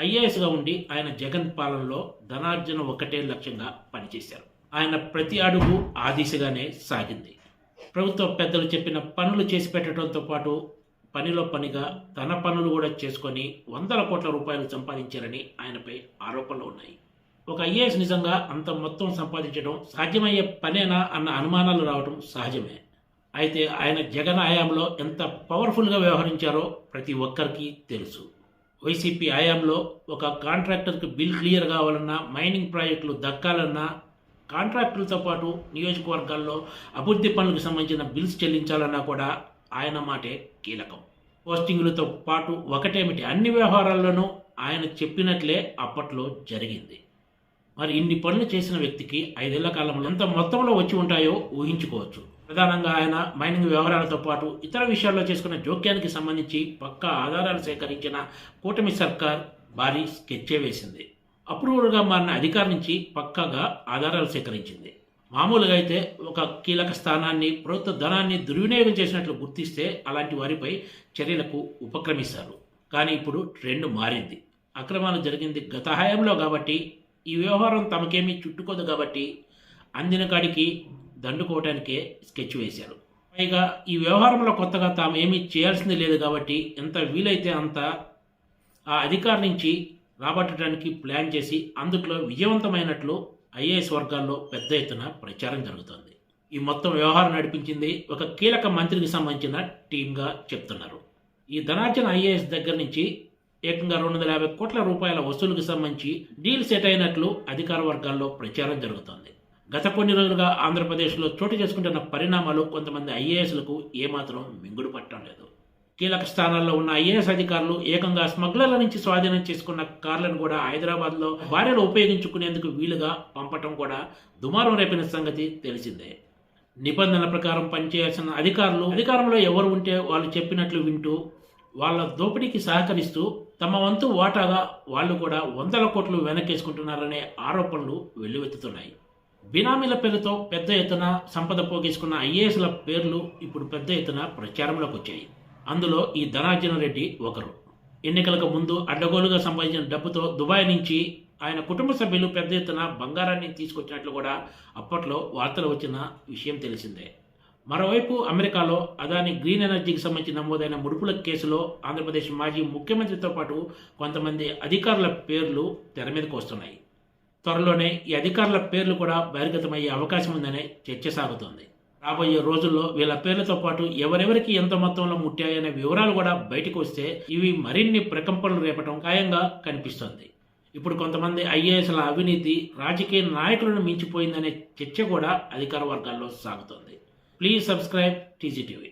ఐఏఎస్గా ఉండి ఆయన జగన్ పాలనలో ధనార్జన ఒకటే లక్ష్యంగా పనిచేశారు. ఆయన ప్రతి అడుగు ఆ దిశగానే సాగింది. ప్రభుత్వ పెద్దలు చెప్పిన పనులు చేసి పెట్టడంతో పాటు పనిలో పనిగా తన పనులు కూడా చేసుకొని వందల కోట్ల రూపాయలు సంపాదించారని ఆయనపై ఆరోపణలు ఉన్నాయి. ఒక ఐఏఎస్ నిజంగా అంత మొత్తం సంపాదించడం సాధ్యమయ్యే పనేనా అన్న అనుమానాలు రావడం సహజమే. అయితే ఆయన జగన్ హయాంలో ఎంత పవర్ఫుల్గా వ్యవహరించారో ప్రతి ఒక్కరికి తెలుసు. వైసీపీ హయాంలో ఒక కాంట్రాక్టర్కి బిల్ క్లియర్ కావాలన్నా, మైనింగ్ ప్రాజెక్టులు దక్కాలన్నా, కాంట్రాక్టులతో పాటు నియోజకవర్గాల్లో అభివృద్ధి పనులకు సంబంధించిన బిల్స్ చెల్లించాలన్నా కూడా ఆయన మాటే కీలకం. పోస్టింగులతో పాటు ఒకటేమిటి అన్ని వ్యవహారాల్లోనూ ఆయన చెప్పినట్లే అప్పట్లో జరిగింది. మరి ఇన్ని పనులు చేసిన వ్యక్తికి 5 ఏళ్ల కాలంలో ఎంత మొత్తంలో వచ్చి ఉంటాయో ఊహించుకోవచ్చు. ప్రధానంగా ఆయన మైనింగ్ వ్యవహారాలతో పాటు ఇతర విషయాల్లో చేసుకున్న జోక్యానికి సంబంధించి పక్కా ఆధారాలు సేకరించిన కూటమి సర్కార్ భారీ స్కెచ్చే వేసింది. అప్రూవర్గా మారిన అధికారి నుంచి పక్కాగా ఆధారాలు సేకరించింది. మామూలుగా అయితే ఒక కీలక స్థానాన్ని, ప్రభుత్వ ధనాన్ని దుర్వినియోగం చేసినట్లు గుర్తిస్తే అలాంటి వారిపై చర్యలకు ఉపక్రమిస్తారు. కానీ ఇప్పుడు ట్రెండ్ మారింది. అక్రమాలు జరిగింది గత హయాంలో కాబట్టి, ఈ వ్యవహారం తమకేమీ చుట్టుకోదు కాబట్టి అందిన కాడికి దండుకోవటానికే స్కెచ్ వేశారు. పైగా ఈ వ్యవహారంలో కొత్తగా తాము ఏమీ చేయాల్సింది లేదు కాబట్టి ఎంత వీలైతే అంత ఆ అధికారి నుంచి రాబట్టడానికి ప్లాన్ చేసి అందుట్లో విజయవంతమైనట్లు ఐఏఎస్ వర్గాల్లో పెద్ద ఎత్తున ప్రచారం జరుగుతోంది. ఈ మొత్తం వ్యవహారం నడిపించింది ఒక కీలక మంత్రికి సంబంధించిన టీమ్గా చెప్తున్నారు. ఈ ధనార్జన ఐఏఎస్ దగ్గర నుంచి ఏకంగా 250 కోట్ల రూపాయల వసూలుకు సంబంధించి డీల్ సెట్ అయినట్లు అధికార వర్గాల్లో ప్రచారం జరుగుతోంది. గత కొన్ని రోజులుగా ఆంధ్రప్రదేశ్లో చోటు చేసుకుంటున్న పరిణామాలు కొంతమంది ఐఏఎస్లకు ఏమాత్రం మింగుడు పట్టడం లేదు. కీలక స్థానాల్లో ఉన్న ఐఏఎస్ అధికారులు ఏకంగా స్మగ్లర్ల నుంచి స్వాధీనం చేసుకున్న కార్లను కూడా హైదరాబాద్లో భార్యలు ఉపయోగించుకునేందుకు వీలుగా పంపటం కూడా దుమారం రేపిన సంగతి తెలిసిందే. నిబంధనల ప్రకారం పనిచేయాల్సిన అధికారులు అధికారంలో ఎవరు ఉంటే వాళ్ళు చెప్పినట్లు వింటూ వాళ్ళ దోపిడీకి సహకరిస్తూ తమ వంతు వాటాగా వాళ్ళు కూడా వందల కోట్లు వెనకేసుకుంటున్నారనే ఆరోపణలు వెల్లువెత్తుతున్నాయి. బినామీల పేరుతో పెద్ద ఎత్తున సంపద పోగేసుకున్న ఐఏఎస్ల పేర్లు ఇప్పుడు పెద్ద ఎత్తున ప్రచారంలోకి వచ్చాయి. అందులో ఈ ధనార్జన రెడ్డి ఒకరు. ఎన్నికలకు ముందు అడ్డగోలుగా సంపాదించిన డబ్బుతో దుబాయ్ నుంచి ఆయన కుటుంబ సభ్యులు పెద్ద ఎత్తున బంగారాన్ని తీసుకొచ్చినట్లు కూడా అప్పట్లో వార్తలు వచ్చిన విషయం తెలిసిందే. మరోవైపు అమెరికాలో అదాని గ్రీన్ ఎనర్జీకి సంబంధించి నమోదైన ముడుపుల కేసులో ఆంధ్రప్రదేశ్ మాజీ ముఖ్యమంత్రితో పాటు కొంతమంది అధికారుల పేర్లు తెర మీదకు వస్తున్నాయి. త్వరలోనే ఈ అధికారుల పేర్లు కూడా బహిర్గతమయ్యే అవకాశం ఉందనే చర్చ సాగుతోంది. రాబోయే రోజుల్లో వీళ్ళ పేర్లతో పాటు ఎవరెవరికి ఎంత మొత్తంలో ముట్టాయనే వివరాలు కూడా బయటకు వస్తే ఇవి మరిన్ని ప్రకంపనలు రేపటం ఖాయంగా కనిపిస్తోంది. ఇప్పుడు కొంతమంది ఐఏఎస్ల అవినీతి రాజకీయ నాయకులను మించిపోయిందనే చర్చ కూడా అధికార వర్గాల్లో సాగుతోంది. Please subscribe TGTV.